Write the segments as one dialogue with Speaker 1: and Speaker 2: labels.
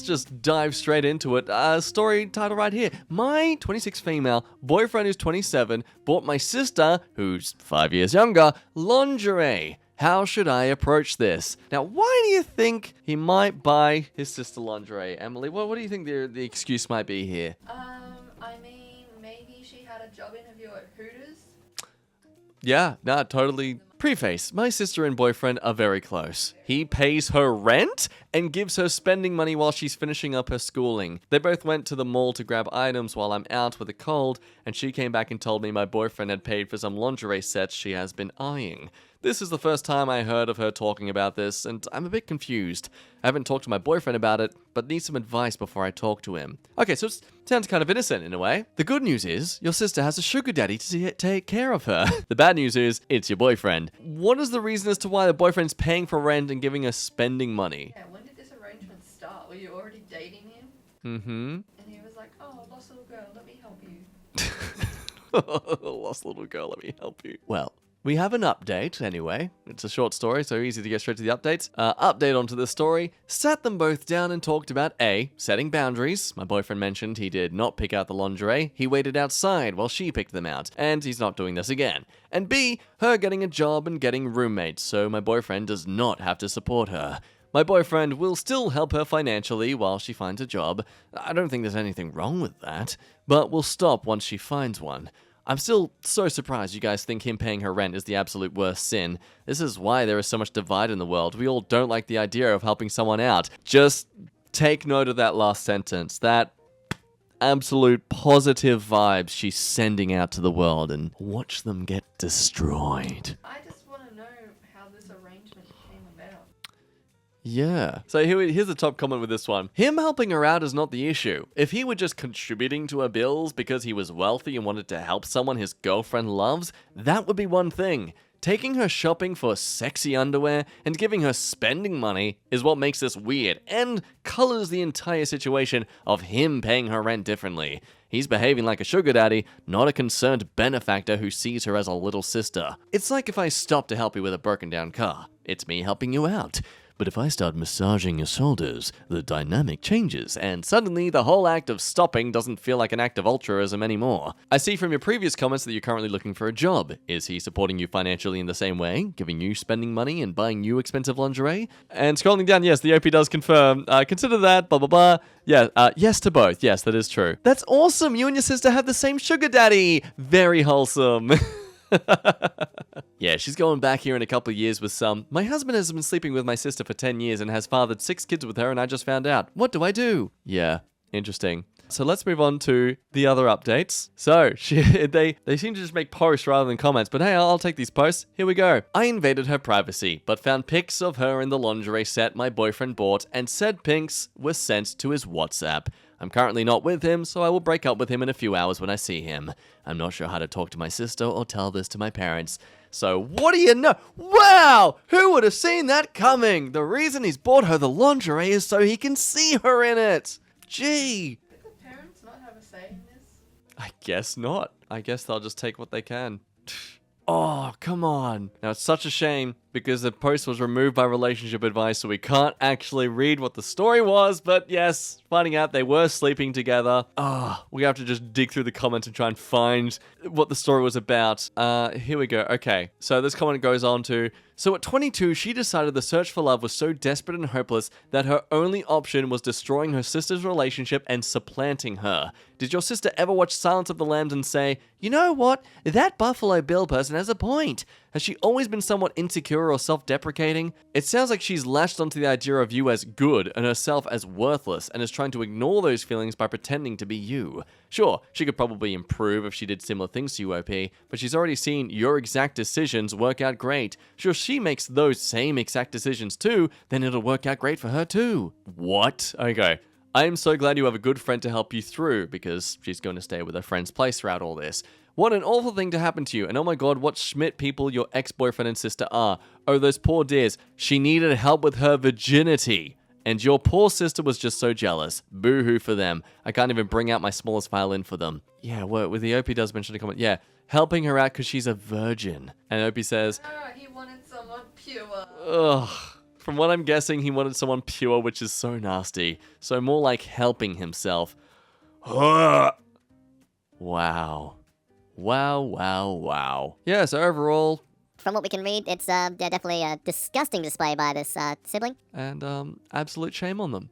Speaker 1: just dive straight into it. Story title right here. My 26 female boyfriend who's 27 bought my sister, who's 5 years younger, lingerie. How should I approach this? Now, why do you think he might buy his sister lingerie, Emily? What do you think the excuse might be here?
Speaker 2: I mean, maybe she had a job interview at Hooters.
Speaker 1: Yeah, no, totally. Preface, my sister and boyfriend are very close. He pays her rent and gives her spending money while she's finishing up her schooling. They both went to the mall to grab items while I'm out with a cold, and she came back and told me my boyfriend had paid for some lingerie sets she has been eyeing. This is the first time I heard of her talking about this, and I'm a bit confused. I haven't talked to my boyfriend about it, but need some advice before I talk to him. Okay, so it sounds kind of innocent in a way. The good news is, your sister has a sugar daddy to take care of her. The bad news is, it's your boyfriend. What is the reason as to why the boyfriend's paying for rent and giving her spending money?
Speaker 2: Yeah, when did this arrangement start? Were you already dating him?
Speaker 1: Mm-hmm.
Speaker 2: And he was like, oh, lost little girl, let me help you.
Speaker 1: Lost little girl, let me help you. Well, we have an update anyway. It's a short story, so easy to get straight to the updates. Update onto the story. Sat them both down and talked about A, setting boundaries. My boyfriend mentioned he did not pick out the lingerie. He waited outside while she picked them out, and he's not doing this again. And B, her getting a job and getting roommates, so my boyfriend does not have to support her. My boyfriend will still help her financially while she finds a job. I don't think there's anything wrong with that, but will stop once she finds one. I'm still so surprised you guys think him paying her rent is the absolute worst sin. This is why there is so much divide in the world. We all don't like the idea of helping someone out. Just take note of that last sentence. That absolute positive vibes she's sending out to the world, and watch them get destroyed.
Speaker 2: I just want to know how this arrangement came about.
Speaker 1: Yeah. So here's the top comment with this one. Him helping her out is not the issue. If he were just contributing to her bills because he was wealthy and wanted to help someone his girlfriend loves, that would be one thing. Taking her shopping for sexy underwear and giving her spending money is what makes this weird and colors the entire situation of him paying her rent differently. He's behaving like a sugar daddy, not a concerned benefactor who sees her as a little sister. It's like if I stopped to help you with a broken down car. It's me helping you out. But if I start massaging your shoulders, the dynamic changes, and suddenly the whole act of stopping doesn't feel like an act of altruism anymore. I see from your previous comments that you're currently looking for a job. Is he supporting you financially in the same way, giving you spending money and buying you expensive lingerie? And scrolling down, yes, the OP does confirm. Consider that, blah, blah, blah. Yeah, yes to both. Yes, that is true. That's awesome. You and your sister have the same sugar daddy. Very wholesome. Yeah, she's going back here in a couple of years with some. My husband has been sleeping with my sister for 10 years and has fathered 6 kids with her, and I just found out. What do I do? Yeah, interesting. So let's move on to the other updates. So, they seem to just make posts rather than comments, but hey, I'll take these posts. Here we go. I invaded her privacy, but found pics of her in the lingerie set my boyfriend bought, and said pics were sent to his WhatsApp. I'm currently not with him, so I will break up with him in a few hours when I see him. I'm not sure how to talk to my sister or tell this to my parents. So what do you know? Wow! Who would have seen that coming? The reason he's bought her the lingerie is so he can see her in it. Gee.
Speaker 2: Did the parents not have a say in this?
Speaker 1: I guess not. I guess they'll just take what they can. Oh, come on. Now, it's such a shame because the post was removed by relationship advice, so we can't actually read what the story was, but yes, finding out they were sleeping together. We have to just dig through the comments and try and find what the story was about. Here we go. Okay, so this comment goes on to, so at 22, she decided the search for love was so desperate and hopeless that her only option was destroying her sister's relationship and supplanting her. Did your sister ever watch Silence of the Lambs and say, you know what, that Buffalo Bill person has a point? Has she always been somewhat insecure or self-deprecating? It sounds like she's latched onto the idea of you as good and herself as worthless and is trying to ignore those feelings by pretending to be you. Sure, she could probably improve if she did similar things to you, OP, but she's already seen your exact decisions work out great. Sure, she makes those same exact decisions too, then it'll work out great for her too. What? Okay. I am so glad you have a good friend to help you through, because she's going to stay with her friend's place throughout all this. What an awful thing to happen to you, and oh my god, what Schmidt people your ex-boyfriend and sister are. Oh, those poor dears. She needed help with her virginity. And your poor sister was just so jealous. Boo-hoo for them. I can't even bring out my smallest violin for them. Yeah, with the OP does mention a comment. Yeah, helping her out because she's a virgin. And OP says,
Speaker 2: He wanted someone pure.
Speaker 1: ugh. From what I'm guessing, he wanted someone pure, which is so nasty. So more like helping himself. Wow. Wow. Yeah, so overall...
Speaker 3: From what we can read, it's definitely a disgusting display by this sibling.
Speaker 1: And absolute shame on them.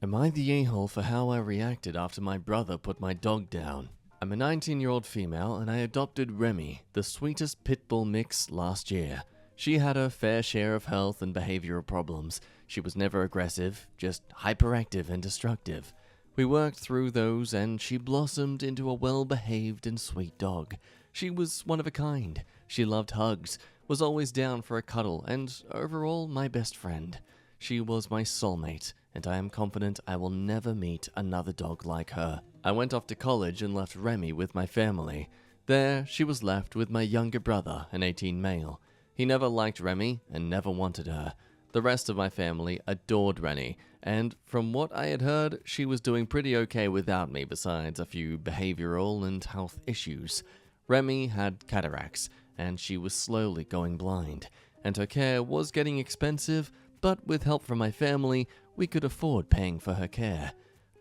Speaker 1: Am I the a-hole for how I reacted after my brother put my dog down? I'm a 19-year-old female and I adopted Remy, the sweetest pit bull mix, last year. She had her fair share of health and behavioral problems. She was never aggressive, just hyperactive and destructive. We worked through those and she blossomed into a well-behaved and sweet dog. She was one of a kind. She loved hugs, was always down for a cuddle, and overall my best friend. She was my soulmate, and I am confident I will never meet another dog like her. I went off to college and left Remy with my family. There, she was left with my younger brother, an 18 male. He never liked Remy and never wanted her. The rest of my family adored Remy, and from what I had heard, she was doing pretty okay without me besides a few behavioral and health issues. Remy had cataracts, and she was slowly going blind, and her care was getting expensive, but with help from my family, we could afford paying for her care.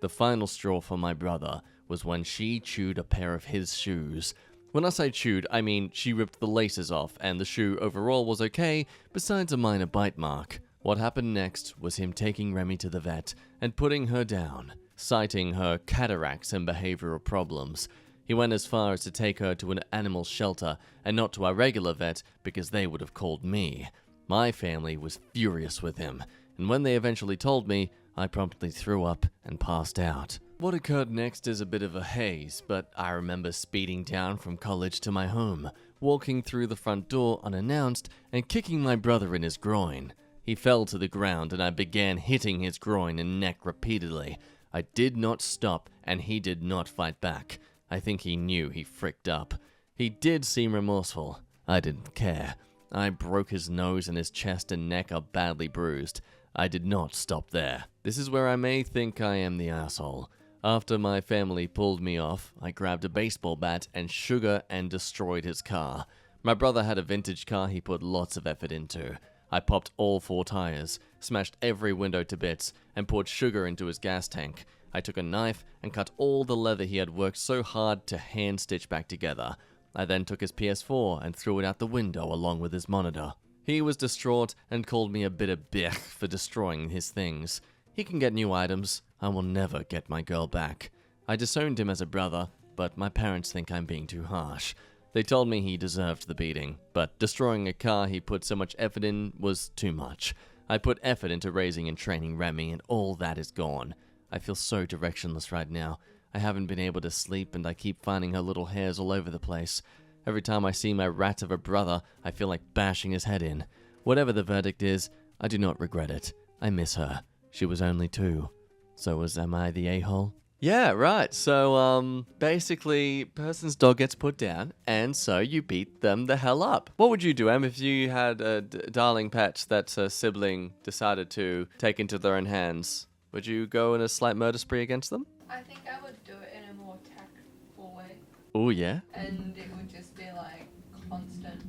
Speaker 1: The final straw for my brother was when she chewed a pair of his shoes. When I say chewed, I mean she ripped the laces off, and the shoe overall was okay, besides a minor bite mark. What happened next was him taking Remy to the vet and putting her down, citing her cataracts and behavioral problems. He went as far as to take her to an animal shelter and not to our regular vet because they would have called me. My family was furious with him, and when they eventually told me, I promptly threw up and passed out. What occurred next is a bit of a haze, but I remember speeding down from college to my home, walking through the front door unannounced and kicking my brother in his groin. He fell to the ground and I began hitting his groin and neck repeatedly. I did not stop and he did not fight back. I think he knew he fricked up. He did seem remorseful. I didn't care. I broke his nose and his chest and neck are badly bruised. I did not stop there. This is where I may think I am the asshole. After my family pulled me off, I grabbed a baseball bat and sugar and destroyed his car. My brother had a vintage car he put lots of effort into. I popped all 4 tires, smashed every window to bits, and poured sugar into his gas tank. I took a knife and cut all the leather he had worked so hard to hand-stitch back together. I then took his PS4 and threw it out the window along with his monitor. He was distraught and called me a bit of bitch for destroying his things. He can get new items. I will never get my girl back. I disowned him as a brother, but my parents think I'm being too harsh. They told me he deserved the beating, but destroying a car he put so much effort in was too much. I put effort into raising and training Remy, and all that is gone. I feel so directionless right now. I haven't been able to sleep, and I keep finding her little hairs all over the place. Every time I see my rat of a brother, I feel like bashing his head in. Whatever the verdict is, I do not regret it. I miss her. She was only 2. So am I the a-hole? Yeah, right. So, basically, person's dog gets put down, and so you beat them the hell up. What would you do, Em, if you had a darling pet that a sibling decided to take into their own hands? Would you go in a slight murder spree against them?
Speaker 2: I think I would do it in a more tactful way.
Speaker 1: Oh, yeah?
Speaker 2: And it would just be like constant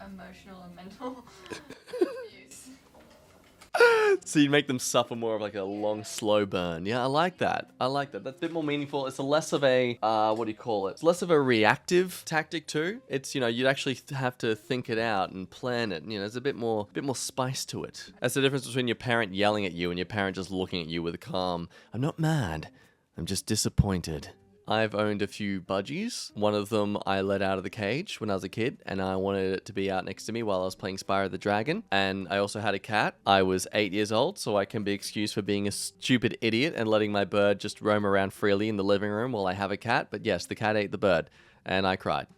Speaker 2: emotional and mental abuse.
Speaker 1: So you'd make them suffer more of like a long, slow burn. Yeah, I like that. That's a bit more meaningful. It's a less of a, what do you call it? It's less of a reactive tactic too. It's, you'd actually have to think it out and plan it. There's a bit more spice to it. That's the difference between your parent yelling at you and your parent just looking at you with a calm, I'm not mad, I'm just disappointed. I've owned a few budgies. One of them I let out of the cage when I was a kid, and I wanted it to be out next to me while I was playing Spyro the Dragon. And I also had a cat. I was 8 years old, so I can be excused for being a stupid idiot and letting my bird just roam around freely in the living room while I have a cat. But yes, the cat ate the bird, and I cried.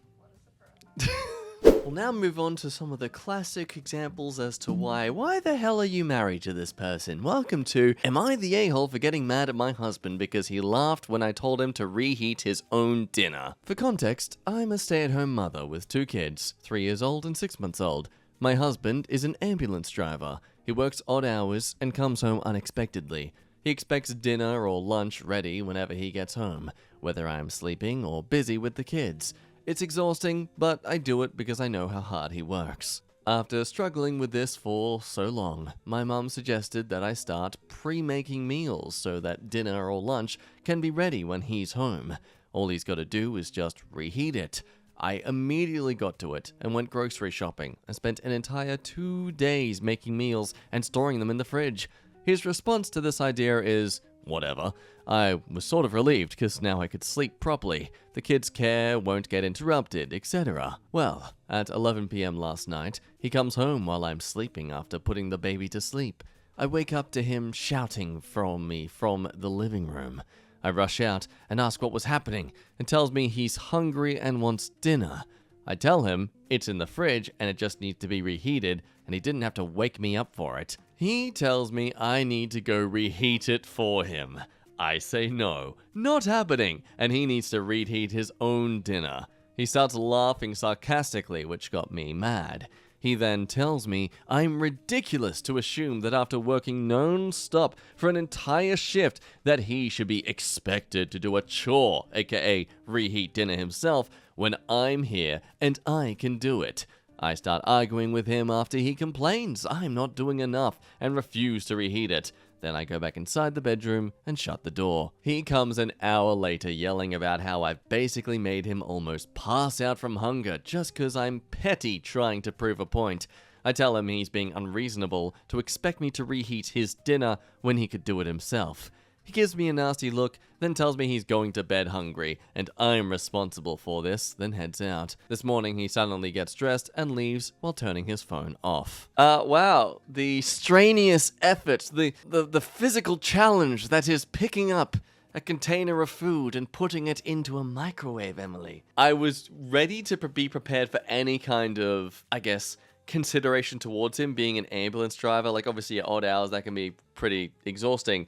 Speaker 1: We'll now move on to some of the classic examples as to why the hell are you married to this person? Welcome to, am I the a-hole for getting mad at my husband because he laughed when I told him to reheat his own dinner? For context, I'm a stay-at-home mother with 2 kids, 3 years old and 6 months old. My husband is an ambulance driver. He works odd hours and comes home unexpectedly. He expects dinner or lunch ready whenever he gets home, whether I'm sleeping or busy with the kids. It's exhausting, but I do it because I know how hard he works. After struggling with this for so long, my mum suggested that I start pre-making meals so that dinner or lunch can be ready when he's home. All he's got to do is just reheat it. I immediately got to it and went grocery shopping. I spent an entire 2 days making meals and storing them in the fridge. His response to this idea is, whatever. I was sort of relieved because now I could sleep properly. The kids' care won't get interrupted, etc. Well, at 11 p.m. last night, he comes home while I'm sleeping after putting the baby to sleep. I wake up to him shouting from me from the living room. I rush out and ask what was happening and tells me he's hungry and wants dinner. I tell him it's in the fridge and it just needs to be reheated and he didn't have to wake me up for it. He tells me I need to go reheat it for him. I say no, not happening, and he needs to reheat his own dinner. He starts laughing sarcastically, which got me mad. He then tells me I'm ridiculous to assume that after working non-stop for an entire shift that he should be expected to do a chore, aka reheat dinner himself, when I'm here and I can do it. I start arguing with him after he complains I'm not doing enough and refuse to reheat it. Then I go back inside the bedroom and shut the door. He comes an hour later yelling about how I've basically made him almost pass out from hunger just cause I'm petty trying to prove a point. I tell him he's being unreasonable to expect me to reheat his dinner when he could do it himself. He gives me a nasty look, then tells me he's going to bed hungry, and I'm responsible for this, then heads out. This morning, he suddenly gets dressed and leaves while turning his phone off. Wow, the strenuous effort, the physical challenge that is picking up a container of food and putting it into a microwave, Emily. I was ready to be prepared for any kind of, I guess, consideration towards him being an ambulance driver. Like, obviously, at odd hours, that can be pretty exhausting.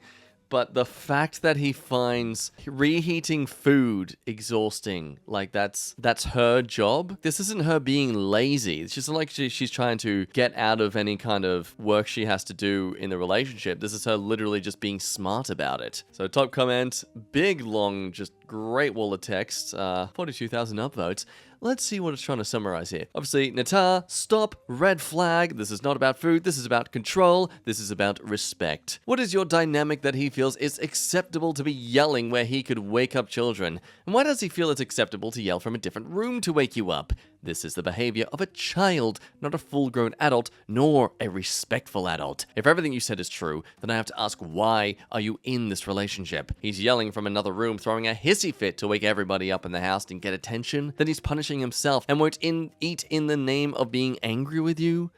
Speaker 1: But the fact that he finds reheating food exhausting, like that's her job. This isn't her being lazy. It's just like she's trying to get out of any kind of work she has to do in the relationship. This is her literally just being smart about it. So top comment, big, long, just great wall of text, 42,000 upvotes. Let's see what it's trying to summarize here. Obviously, Nata, stop, red flag. This is not about food. This is about control. This is about respect. What is your dynamic that he feels is acceptable to be yelling where he could wake up children? And why does he feel it's acceptable to yell from a different room to wake you up? This is the behavior of a child, not a full-grown adult, nor a respectful adult. If everything you said is true, then I have to ask, why are you in this relationship? He's yelling from another room, throwing a hissy fit to wake everybody up in the house and get attention. Then he's punishing himself and won't eat in the name of being angry with you.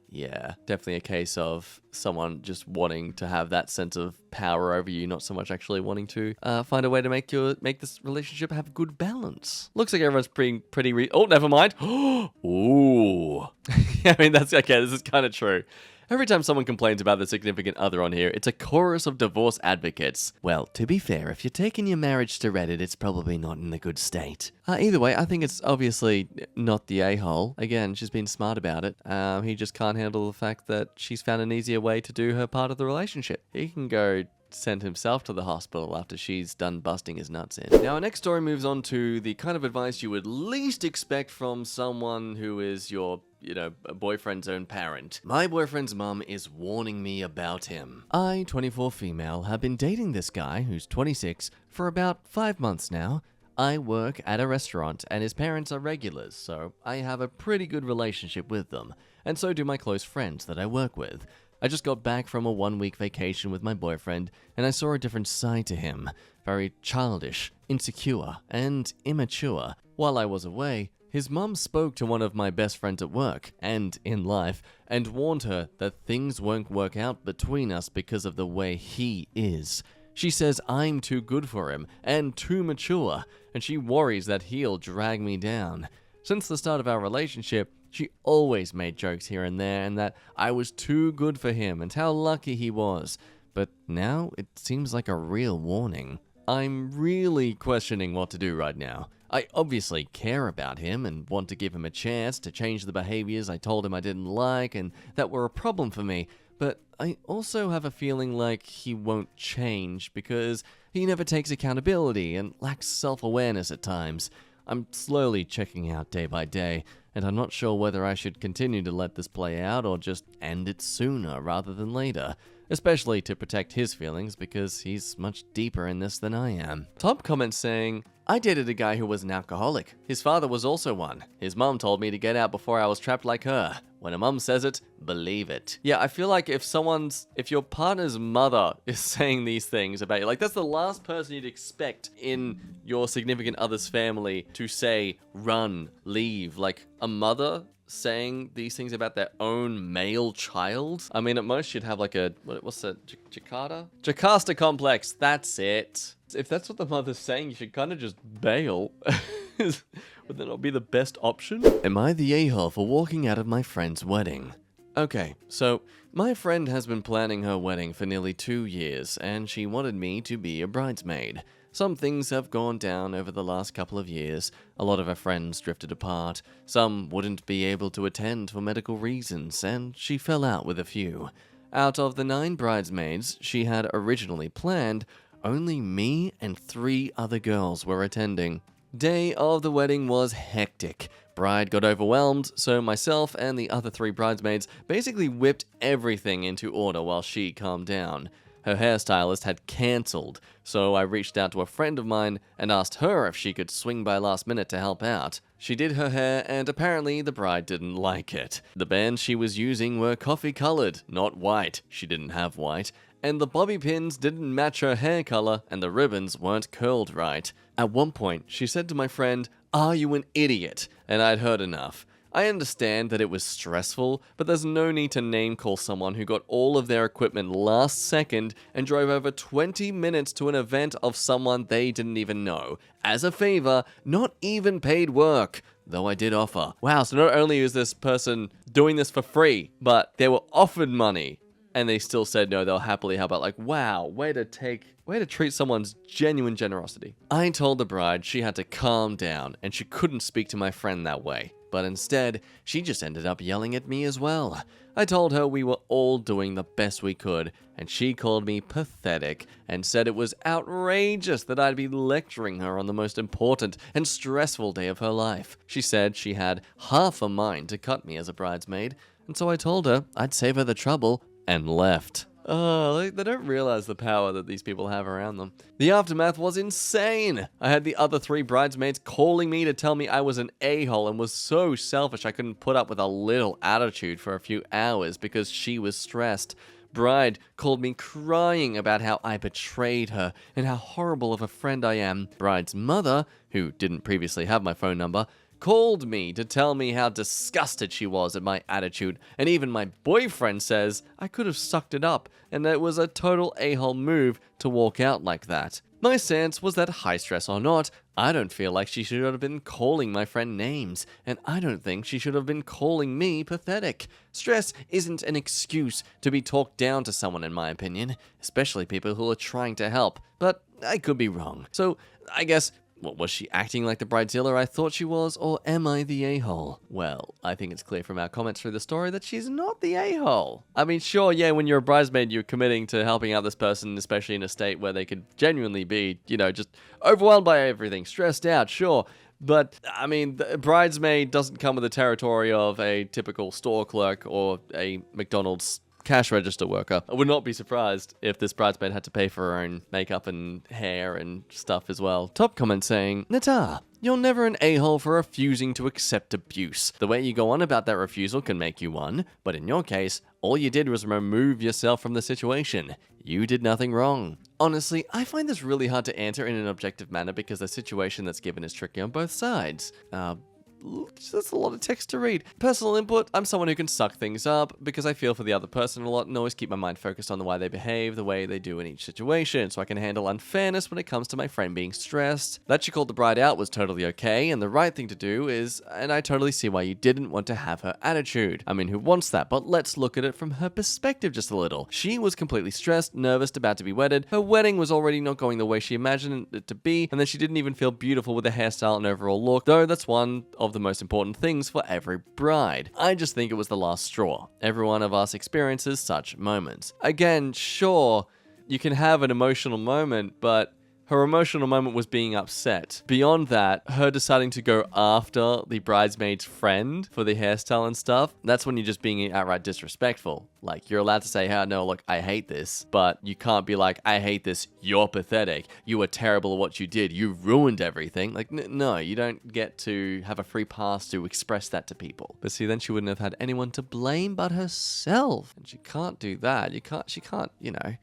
Speaker 1: Yeah, definitely a case of someone just wanting to have that sense of power over you, not so much actually wanting to find a way to make this relationship have good balance. Looks like everyone's pretty. Oh, never mind. Ooh. I mean, that's okay. This is kind of true. Every time someone complains about the significant other on here, it's a chorus of divorce advocates. Well, to be fair, if you're taking your marriage to Reddit, it's probably not in a good state. Either way, I think it's obviously not the a-hole. Again, she's been smart about it. He just can't handle the fact that she's found an easier way to do her part of the relationship. He can go send himself to the hospital after she's done busting his nuts in. Now, our next story moves on to the kind of advice you would least expect from someone who is your a boyfriend's own parent. My boyfriend's mum is warning me about him. I, 24 female, have been dating this guy, who's 26, for about 5 months now. I work at a restaurant and his parents are regulars, so I have a pretty good relationship with them, and so do my close friends that I work with. I just got back from a 1-week vacation with my boyfriend, and I saw a different side to him. Very childish, insecure, and immature. While I was away, his mum spoke to one of my best friends at work, and in life, and warned her that things won't work out between us because of the way he is. She says I'm too good for him, and too mature, and she worries that he'll drag me down. Since the start of our relationship, she always made jokes here and there, and that I was too good for him, and how lucky he was. But now, it seems like a real warning. I'm really questioning what to do right now. I obviously care about him and want to give him a chance to change the behaviors I told him I didn't like and that were a problem for me, but I also have a feeling like he won't change because he never takes accountability and lacks self-awareness at times. I'm slowly checking out day by day, and I'm not sure whether I should continue to let this play out or just end it sooner rather than later, especially to protect his feelings because he's much deeper in this than I am. Top comments saying, I dated a guy who was an alcoholic. His father was also one. His mom told me to get out before I was trapped like her. When a mom says it, believe it. Yeah, I feel like if your partner's mother is saying these things about you, like that's the last person you'd expect in your significant other's family to say, run, leave. Like a mother saying these things about their own male child? I mean, at most you'd have like a, what's that, Jocasta complex, that's it. If that's what the mother's saying, you should kind of just bail. Would that not be the best option? Am I the a-hole for walking out of my friend's wedding? Okay, so my friend has been planning her wedding for nearly 2 years, and she wanted me to be a bridesmaid. Some things have gone down over the last couple of years. A lot of her friends drifted apart. Some wouldn't be able to attend for medical reasons, and she fell out with a few. Out of the 9 bridesmaids she had originally planned, only me and 3 other girls were attending. Day of the wedding was hectic. Bride got overwhelmed, so myself and the other 3 bridesmaids basically whipped everything into order while she calmed down. Her hairstylist had cancelled, so I reached out to a friend of mine and asked her if she could swing by last minute to help out. She did her hair, and apparently the bride didn't like it. The bands she was using were coffee-colored, not white. She didn't have white. And the bobby pins didn't match her hair color, and the ribbons weren't curled right. At one point, she said to my friend, "Are you an idiot?" And I'd heard enough. I understand that it was stressful, but there's no need to name-call someone who got all of their equipment last second and drove over 20 minutes to an event of someone they didn't even know. As a favor, not even paid work, though I did offer. Wow, so not only is this person doing this for free, but they were offered money. And they still said no, they'll happily help out. Like, wow, way to treat someone's genuine generosity. I told the bride she had to calm down and she couldn't speak to my friend that way. But instead, she just ended up yelling at me as well. I told her we were all doing the best we could, and she called me pathetic and said it was outrageous that I'd be lecturing her on the most important and stressful day of her life. She said she had half a mind to cut me as a bridesmaid, and so I told her I'd save her the trouble and left. Oh, they don't realize the power that these people have around them. The aftermath was insane. I had the other 3 bridesmaids calling me to tell me I was an a-hole and was so selfish I couldn't put up with a little attitude for a few hours because she was stressed. Bride called me crying about how I betrayed her and how horrible of a friend I am. Bride's mother, who didn't previously have my phone number, called me to tell me how disgusted she was at my attitude, and even my boyfriend says I could have sucked it up, and that it was a total a-hole move to walk out like that. My stance was that high stress or not, I don't feel like she should have been calling my friend names, and I don't think she should have been calling me pathetic. Stress isn't an excuse to be talked down to someone, in my opinion, especially people who are trying to help, but I could be wrong. So, I guess, what, was she acting like the bridezilla I thought she was, or am I the a-hole? Well, I think it's clear from our comments through the story that she's not the a-hole. I mean, sure, yeah, when you're a bridesmaid, you're committing to helping out this person, especially in a state where they could genuinely be, just overwhelmed by everything, stressed out, sure. But, I mean, the bridesmaid doesn't come with the territory of a typical store clerk or a McDonald's cash register worker. I would not be surprised if this bridesmaid had to pay for her own makeup and hair and stuff as well. Top comment saying, Nata, you're never an a-hole for refusing to accept abuse. The way you go on about that refusal can make you one, but in your case, all you did was remove yourself from the situation. You did nothing wrong. Honestly, I find this really hard to answer in an objective manner because the situation that's given is tricky on both sides. That's a lot of text to read. Personal input, I'm someone who can suck things up because I feel for the other person a lot and always keep my mind focused on the way they behave, the way they do in each situation, so I can handle unfairness when it comes to my friend being stressed. That she called the bride out was totally okay, and the right thing to do is, and I totally see why you didn't want to have her attitude. I mean, who wants that? But let's look at it from her perspective just a little. She was completely stressed, nervous, about to be wedded. Her wedding was already not going the way she imagined it to be, and then she didn't even feel beautiful with her hairstyle and overall look, though that's one of the most important things for every bride. I just think it was the last straw. Every one of us experiences such moments. Again, sure, you can have an emotional moment, but Her emotional moment was being upset. Beyond that, her deciding to go after the bridesmaid's friend for the hairstyle and stuff, that's when you're just being outright disrespectful. Like, you're allowed to say, hey, no, look, I hate this, but you can't be like, I hate this, you're pathetic, you were terrible at what you did, you ruined everything. Like, no, you don't get to have a free pass to express that to people. But see, then she wouldn't have had anyone to blame but herself. And she can't do that. She can't,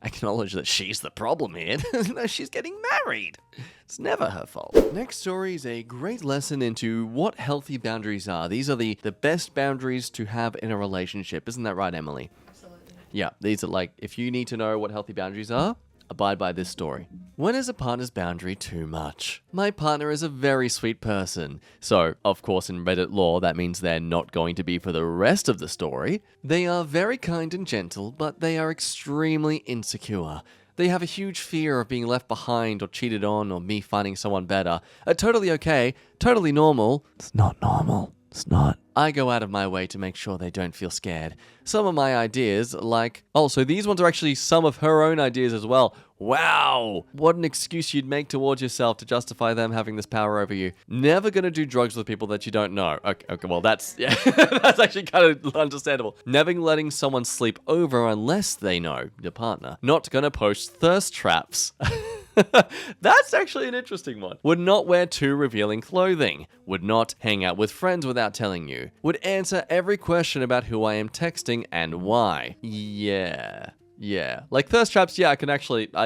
Speaker 1: acknowledge that she's the problem here. No, she's getting married. It's never her fault. Next story is a great lesson into what healthy boundaries are. These are the best boundaries to have in a relationship. Isn't that right, Emily?
Speaker 2: Absolutely.
Speaker 1: Yeah, these are like, if you need to know what healthy boundaries are, abide by this story. When is a partner's boundary too much? My partner is a very sweet person. So, of course, in Reddit lore, that means they're not going to be for the rest of the story. They are very kind and gentle, but they are extremely insecure. They have a huge fear of being left behind or cheated on or me finding someone better. Totally okay, totally normal. It's not normal. It's not. I go out of my way to make sure they don't feel scared. Some of my ideas, like... Oh, so these ones are actually some of her own ideas as well. Wow! What an excuse you'd make towards yourself to justify them having this power over you. Never gonna do drugs with people that you don't know. Okay, well, that's... Yeah, that's actually kind of understandable. Never letting someone sleep over unless they know your partner. Not gonna post thirst traps. That's actually an interesting one. Would not wear too revealing clothing. Would not hang out with friends without telling you. Would answer every question about who I am texting and why. Yeah. Like thirst traps, yeah, I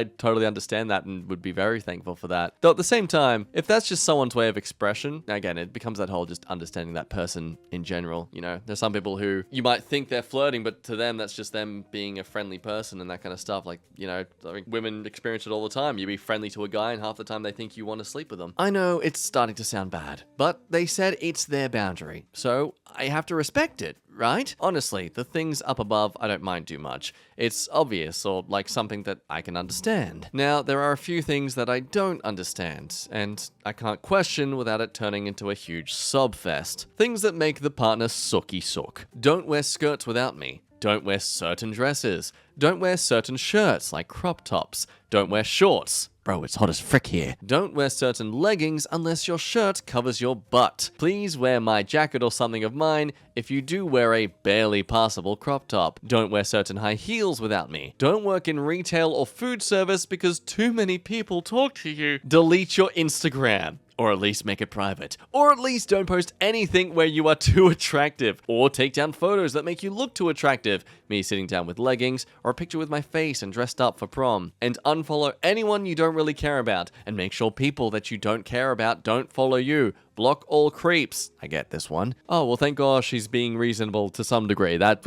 Speaker 1: totally understand that and would be very thankful for that. Though at the same time, if that's just someone's way of expression, again, it becomes that whole just understanding that person in general. There's some people who you might think they're flirting, but to them, that's just them being a friendly person and that kind of stuff. Like, I think women experience it all the time. You be friendly to a guy and half the time they think you want to sleep with them. I know it's starting to sound bad, but they said it's their boundary. So I have to respect it. Right? Honestly, the things up above I don't mind too much. It's obvious or like something that I can understand. Now, there are a few things that I don't understand, and I can't question without it turning into a huge sob fest. Things that make the partner sooky sook. Don't wear skirts without me. Don't wear certain dresses. Don't wear certain shirts like crop tops. Don't wear shorts. Bro, it's hot as frick here. Don't wear certain leggings unless your shirt covers your butt. Please wear my jacket or something of mine if you do wear a barely passable crop top. Don't wear certain high heels without me. Don't work in retail or food service because too many people talk to you. Delete your Instagram. Or at least make it private. Or at least don't post anything where you are too attractive. Or take down photos that make you look too attractive. Me sitting down with leggings, or a picture with my face and dressed up for prom. And unfollow anyone you don't really care about. And make sure people that you don't care about don't follow you. Block all creeps. I get this one. Oh, well, thank gosh she's being reasonable to some degree. That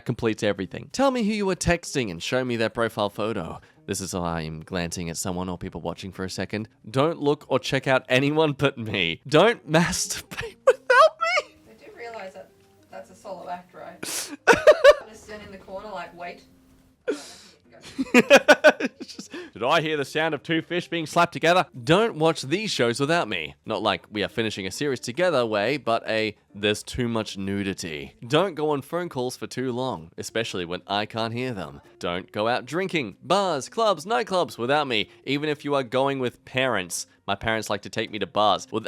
Speaker 1: completes everything. Tell me who you were texting and show me their profile photo. This is why I'm glancing at someone or people watching for a second. Don't look or check out anyone but me. Don't masturbate without me.
Speaker 2: They do realise that that's a solo act, right? Just stand in the corner like, wait.
Speaker 1: Did I hear the sound of two fish being slapped together? Don't watch these shows without me. Not like we are finishing a series together way, but there's too much nudity. Don't go on phone calls for too long, especially when I can't hear them. Don't go out drinking, bars, clubs, nightclubs without me, even if you are going with parents. My parents like to take me to bars. Well,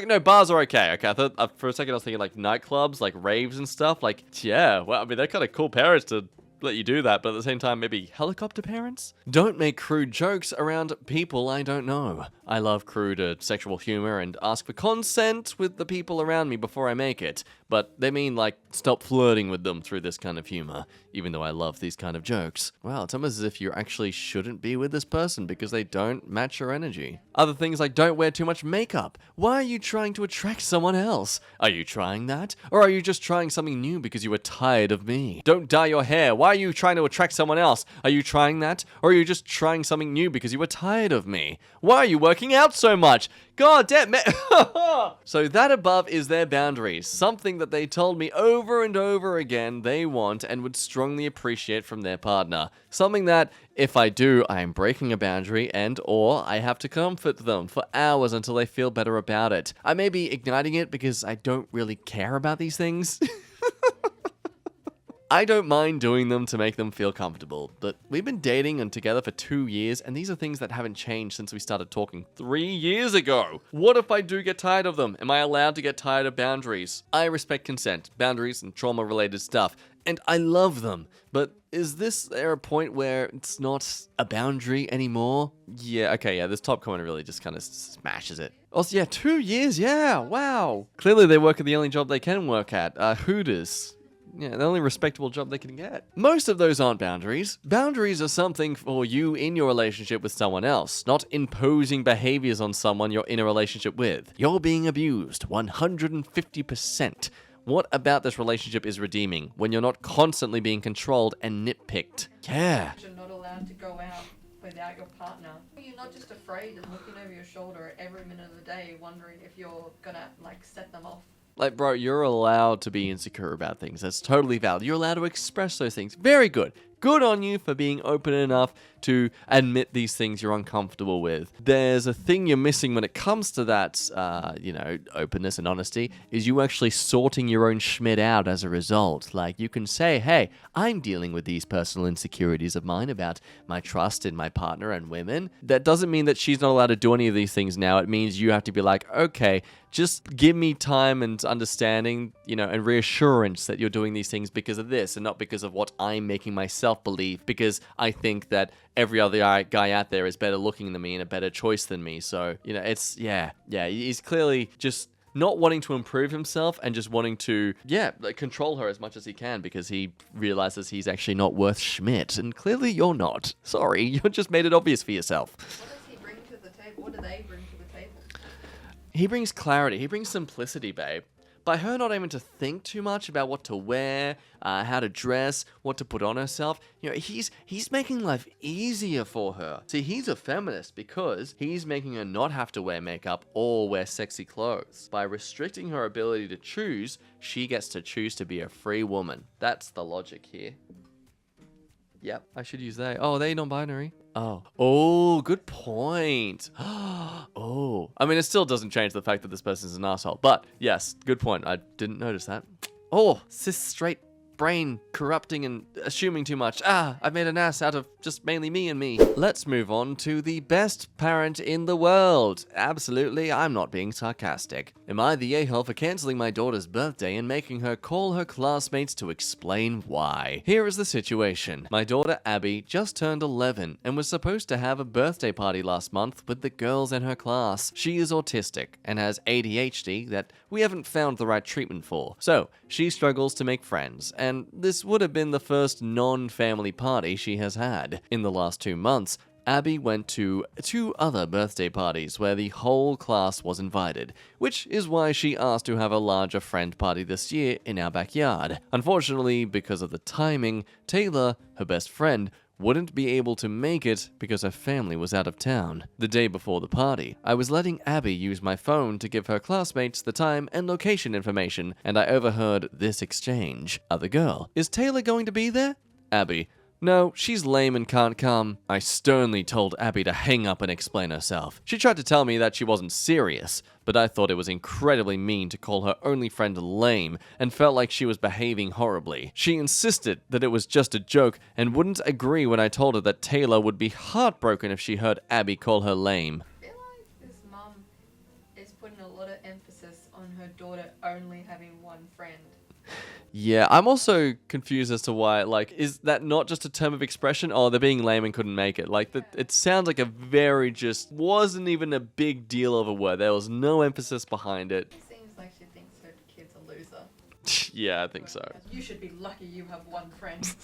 Speaker 1: no, bars are okay. Okay, I thought for a second I was thinking like nightclubs, like raves and stuff. Like, yeah, well, I mean, they're kind of cool parents to let you do that, but at the same time, maybe helicopter parents? Don't make crude jokes around people I don't know. I love crude sexual humor and ask for consent with the people around me before I make it, but they mean like stop flirting with them through this kind of humor, even though I love these kind of jokes. Wow, it's almost as if you actually shouldn't be with this person because they don't match your energy. Other things like don't wear too much makeup. Why are you trying to attract someone else? Are you trying that? Or are you just trying something new because you are tired of me? Don't dye your hair. Why are you trying to attract someone else? Are you trying that? Or are you just trying something new because you were tired of me? Why are you working out so much? God damn it. So that above is their boundaries. Something that they told me over and over again they want and would strongly appreciate from their partner. Something that, if I do, I am breaking a boundary and or I have to comfort them for hours until they feel better about it. I may be igniting it because I don't really care about these things. I don't mind doing them to make them feel comfortable, but we've been dating and together for 2 years, and these are things that haven't changed since we started talking 3 years ago. What if I do get tired of them? Am I allowed to get tired of boundaries? I respect consent, boundaries, and trauma-related stuff, and I love them, but is there a point where it's not a boundary anymore? Yeah, okay, yeah, this top comment really just kind of smashes it. Also, yeah, 2 years, yeah, wow. Clearly they work at the only job they can work at, Hooters. Yeah, the only respectable job they can get. Most of those aren't boundaries. Boundaries are something for you in your relationship with someone else, not imposing behaviors on someone you're in a relationship with. You're being abused 150%. What about this relationship is redeeming when you're not constantly being controlled and nitpicked? Yeah.
Speaker 2: You're not allowed to go out without your partner. You're not just afraid and looking over your shoulder every minute of the day wondering if you're gonna, like, set them off.
Speaker 1: Like, bro, you're allowed to be insecure about things. That's totally valid. You're allowed to express those things. Very good. Good on you for being open enough to admit these things you're uncomfortable with. There's a thing you're missing when it comes to that, openness and honesty, is you actually sorting your own schmidt out as a result. Like, you can say, hey, I'm dealing with these personal insecurities of mine about my trust in my partner and women. That doesn't mean that she's not allowed to do any of these things now. It means you have to be like, okay, just give me time and understanding, and reassurance that you're doing these things because of this and not because of what I'm making myself believe, because I think that every other guy out there is better looking than me and a better choice than me. So, he's clearly just not wanting to improve himself and just wanting to, control her as much as he can because he realizes he's actually not worth schmidt. And clearly you're not. Sorry, you just made it obvious for yourself.
Speaker 2: What does he bring to the table? What do they bring to the table?
Speaker 1: He brings clarity. He brings simplicity, babe. By her not having to think too much about what to wear, how to dress, what to put on herself, he's making life easier for her. See, he's a feminist because he's making her not have to wear makeup or wear sexy clothes. By restricting her ability to choose, she gets to choose to be a free woman. That's the logic here. Yep, I should use they. Oh, are they non-binary? Oh, good point. Oh, I mean, it still doesn't change the fact that this person's an asshole. But yes, good point. I didn't notice that. Oh, cis straight brain corrupting and assuming too much. I've made an ass out of just mainly me and me. Let's move on to the best parent in the world. Absolutely, I'm not being sarcastic. Am I the a-hole for cancelling my daughter's birthday and making her call her classmates to explain why? Here is the situation. My daughter Abby just turned 11 and was supposed to have a birthday party last month with the girls in her class. She is autistic and has ADHD that we haven't found the right treatment for. So, she struggles to make friends, and this would have been the first non-family party she has had. In the last 2 months, Abby went to 2 other birthday parties where the whole class was invited, which is why she asked to have a larger friend party this year in our backyard. Unfortunately, because of the timing, Taylor, her best friend, wouldn't be able to make it because her family was out of town. The day before the party, I was letting Abby use my phone to give her classmates the time and location information, and I overheard this exchange. Other girl, is Taylor going to be there? Abby, no, she's lame and can't come. I sternly told Abby to hang up and explain herself. She tried to tell me that she wasn't serious, but I thought it was incredibly mean to call her only friend lame and felt like she was behaving horribly. She insisted that it was just a joke and wouldn't agree when I told her that Taylor would be heartbroken if she heard Abby call her lame.
Speaker 2: I feel like this mum is putting a lot of emphasis on her daughter only having one friend.
Speaker 1: Yeah, I'm also confused as to why, is that not just a term of expression? Oh, they're being lame and couldn't make it. It sounds like a very wasn't even a big deal of a word. There was no emphasis behind it.
Speaker 2: It seems like she thinks her kid's a loser.
Speaker 1: Yeah, I think so.
Speaker 2: You should be lucky you have one friend.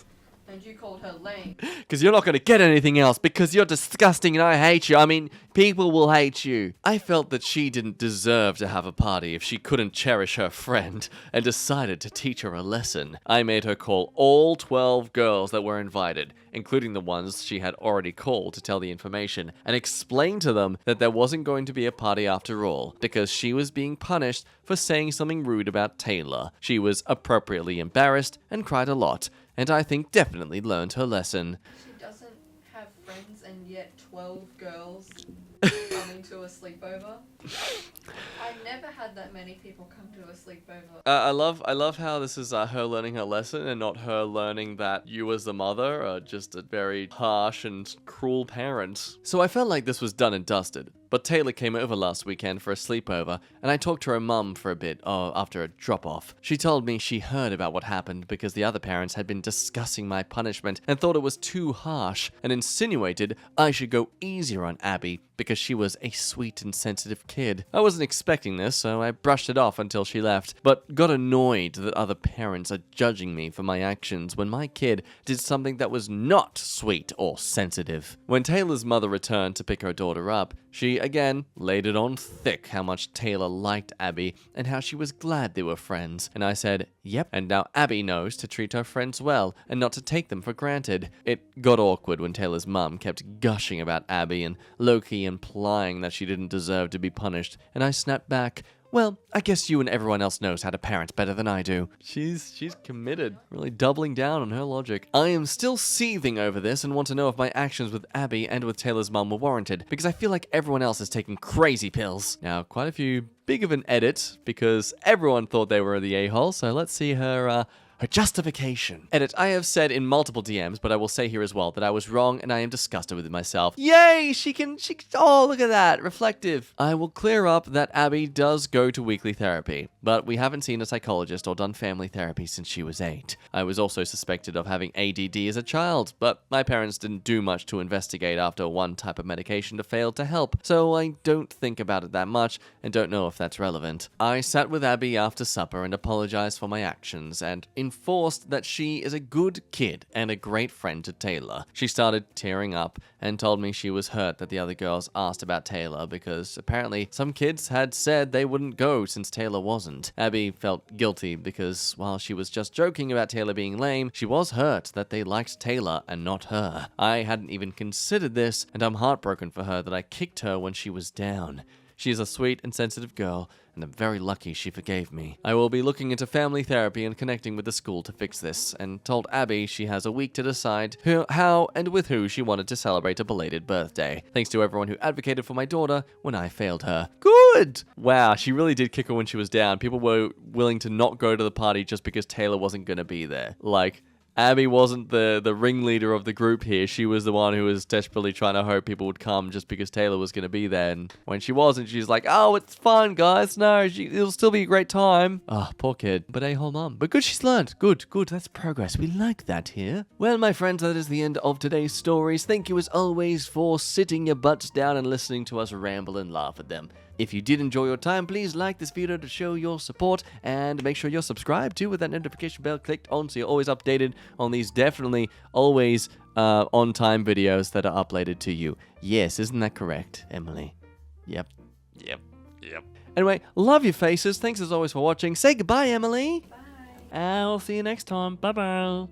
Speaker 2: And you called her lame.
Speaker 1: Because you're not going to get anything else, because you're disgusting and I hate you. I mean, people will hate you. I felt that she didn't deserve to have a party if she couldn't cherish her friend, and decided to teach her a lesson. I made her call all 12 girls that were invited, including the ones she had already called to tell the information, and explain to them that there wasn't going to be a party after all, because she was being punished for saying something rude about Taylor. She was appropriately embarrassed and cried a lot, and I think definitely learned her lesson.
Speaker 2: She doesn't have friends, and yet 12 girls coming to a sleepover. I never had that many people come to a sleepover.
Speaker 1: I love how this is her learning her lesson and not her learning that you as the mother are just a very harsh and cruel parent. So I felt like this was done and dusted. But Taylor came over last weekend for a sleepover, and I talked to her mum for a bit after a drop-off. She told me she heard about what happened because the other parents had been discussing my punishment and thought it was too harsh, and insinuated I should go easier on Abby because she was a sweet and sensitive kid. I wasn't expecting this, so I brushed it off until she left, but got annoyed that other parents are judging me for my actions when my kid did something that was not sweet or sensitive. When Taylor's mother returned to pick her daughter up, she again laid it on thick how much Taylor liked Abby and how she was glad they were friends. And I said, yep, and now Abby knows to treat her friends well and not to take them for granted. It got awkward when Taylor's mum kept gushing about Abby and low-key implying that she didn't deserve to be punished, and I snapped back, well, I guess you and everyone else knows how to parent better than I do. She's committed, really doubling down on her logic. I am still seething over this and want to know if my actions with Abby and with Taylor's mum were warranted, because I feel like everyone else is taking crazy pills. Now, quite a few big of an edit, because everyone thought they were the a-hole, so let's see her justification. Edit, I have said in multiple DMs, but I will say here as well that I was wrong and I am disgusted with myself. Yay! She can, oh, look at that. Reflective. I will clear up that Abby does go to weekly therapy, but we haven't seen a psychologist or done family therapy since she was 8. I was also suspected of having ADD as a child, but my parents didn't do much to investigate after one type of medication to fail to help, so I don't think about it that much and don't know if that's relevant. I sat with Abby after supper and apologized for my actions and enforced that she is a good kid and a great friend to Taylor. She started tearing up and told me she was hurt that the other girls asked about Taylor because apparently some kids had said they wouldn't go since Taylor wasn't. Abby felt guilty because while she was just joking about Taylor being lame, she was hurt that they liked Taylor and not her. I hadn't even considered this, and I'm heartbroken for her that I kicked her when she was down. She is a sweet and sensitive girl, and I'm very lucky she forgave me. I will be looking into family therapy and connecting with the school to fix this, and told Abby she has a week to decide how and with who she wanted to celebrate a belated birthday. Thanks to everyone who advocated for my daughter when I failed her. Good! Wow, she really did kick her when she was down. People were willing to not go to the party just because Taylor wasn't going to be there. Like, Abby wasn't the ringleader of the group here. She was the one who was desperately trying to hope people would come just because Taylor was going to be there. And when she wasn't, she's like, oh, it's fine, guys. No, it'll still be a great time. Ah, poor kid. But a-hole mum. But good she's learned. Good. That's progress. We like that here. Well, my friends, that is the end of today's stories. Thank you as always for sitting your butts down and listening to us ramble and laugh at them. If you did enjoy your time, please like this video to show your support, and make sure you're subscribed too with that notification bell clicked on so you're always updated on these definitely always on-time videos that are uploaded to you. Yes, isn't that correct, Emily? Yep. Anyway, love your faces. Thanks as always for watching. Say goodbye, Emily.
Speaker 2: Bye.
Speaker 1: I'll see you next time. Bye-bye.